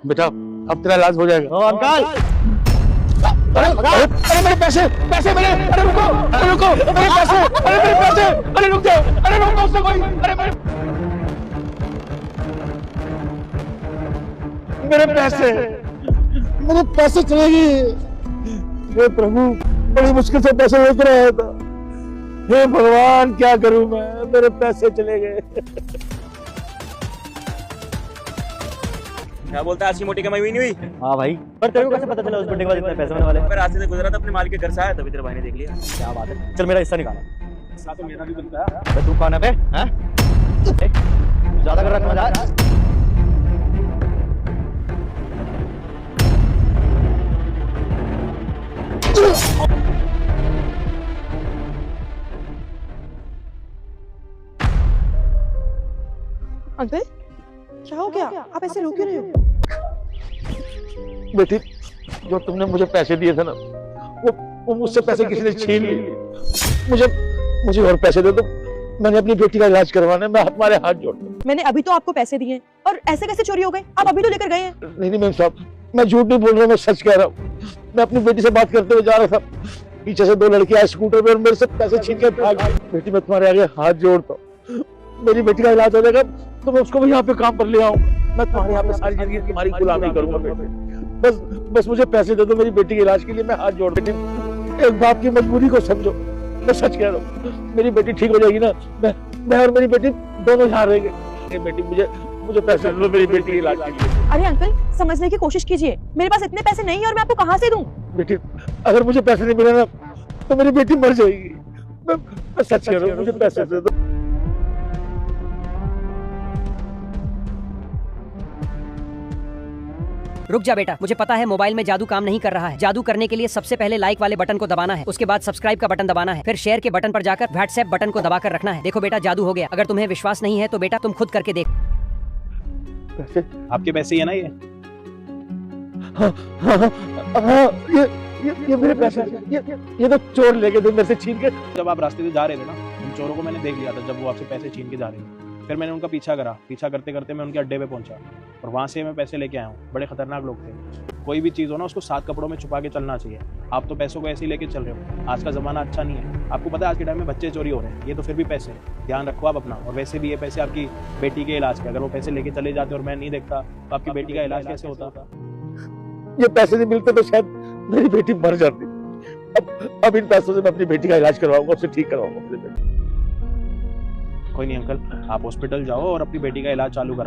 बेटा अब तेरा इलाज हो जाएगा। अंकल अरे मेरे पैसे पैसे मेरे, अरे रुको मेरे पैसे, अरे मेरे पैसे, अरे रुक जाओ, अरे रुको उससे कोई, अरे मेरे पैसे चलेगी। हे प्रभु बड़ी मुश्किल से पैसे लेकर आया था, हे भगवान क्या करूं मैं, मेरे पैसे चले गए। क्या बोलता है, आज की मोटी कमाई हुई नहीं हुई? हाँ भाई, पर तेरे को कैसे पता चला उस बर्थडे के बाद इतने पैसे होने वाले? मैं रास्ते से गुजरा था, अपने मालिक के घर से आया, तभी तेरे भाई ने देख लिया। क्या बात है, चल मेरा हिस्सा निकाल। हिस्सा तो मेरा भी बनता है। तू कौन है बे? हैं? ज्यादा कर रहा मजाक। अंकल क्या हो गया, आप ऐसे रो क्यों रहे हो? बेटी जो तुमने मुझे पैसे दिए थे ना, वो मुझसे पैसे किसी ने छीन लिए। मुझे और पैसे दे दो, मैंने अपनी बेटी का इलाज करवाना है, मैं हमारे हाथ जोड़ता हूं। मैंने अभी तो आपको पैसे दिए और ऐसे कैसे चोरी हो गए? आप अभी तो लेकर गए हैं। नहीं मैम साहब, मैं झूठ नहीं बोल रहा, मैं सच कह रहा हूँ। मैं अपनी बेटी से बात करते हुए जा रहा था, पीछे से दो लड़के आए स्कूटर पे और मेरे से पैसे छीन कर भाग गए। बेटी मैं तुम्हारे आगे हाथ जोड़ता हूँ, मेरी बेटी का इलाज हो जाएगा तो मैं उसको भी यहाँ पे काम पर ले आऊंगा। मैं तुम्हारे यहाँ पे सारी जिंदगी तुम्हारी गुलामी करूंगा बेटे। बस मुझे पैसे दे दो मेरी बेटी के इलाज के लिए, मैं हाथ जोड़ देती हूँ। एक बाप की मजबूरी को समझो, मैं सच कह रहा हूँ। मेरी बेटी ठीक हो जाएगी ना, मैं और मेरी बेटी दोनों यहाँ रहेंगे। बेटी मुझे पैसे दे दो मेरी बेटी के इलाज के लिए। अरे अंकल समझने की कोशिश कीजिए, मेरे पास इतने पैसे नहीं है और मैं आपको कहाँ से दूं? बेटी अगर मुझे पैसे नहीं मिले ना तो मेरी बेटी मर जाएगी। मैं सच कह रहा हूँ, मुझे पैसे दे दो। रुक जा बेटा, मुझे पता है मोबाइल में जादू काम नहीं कर रहा है। जादू करने के लिए सबसे पहले लाइक वाले बटन को दबाना है, उसके बाद सब्सक्राइब का बटन दबाना है, फिर शेयर के बटन पर जाकर व्हाट्सएप बटन को दबाकर रखना है। देखो बेटा जादू हो गया। अगर तुम्हें विश्वास नहीं है तो बेटा तुम खुद करके देख। पैसे आपके पैसे ही है ना ये? हाँ, ये मेरे पैसे, ये तो चोर लेके थे मेरे से छीन के। जब आप रास्ते से जा रहे थे ना, उन चोरों को मैंने देख लिया था जब वो आपसे पैसे छीन के जा रहे थे। फिर मैंने उनका पीछा करा, पीछा करते करते मैं उनके अड्डे पे पहुंचा और वहां से मैं पैसे लेके आया हूँ। बड़े खतरनाक लोग थे। कोई भी चीज़ हो ना उसको 7 कपड़ों में छुपा के चलना चाहिए। आप तो पैसों को ऐसे ही लेके चल रहे हो। आज का ज़माना अच्छा नहीं है, आपको पता है आज के टाइम में बच्चे चोरी हो रहे हैं, ये तो फिर भी पैसे हैं। ध्यान रखो आप अपना। और वैसे भी ये पैसे आपकी बेटी के इलाज के, अगर वो पैसे लेके चले जाते और मैं नहीं देखता तो आपकी बेटी का इलाज कैसे होता? ये पैसे नहीं मिलते तो शायद मेरी बेटी मर जाती। अब इन पैसों से मैं अपनी बेटी का इलाज करवाऊंगा, उससे ठीक करवाऊंगा अपनी बेटी। कोई नहीं अंकल, आप हॉस्पिटल जाओ और अपनी बेटी का इलाज चालू करो।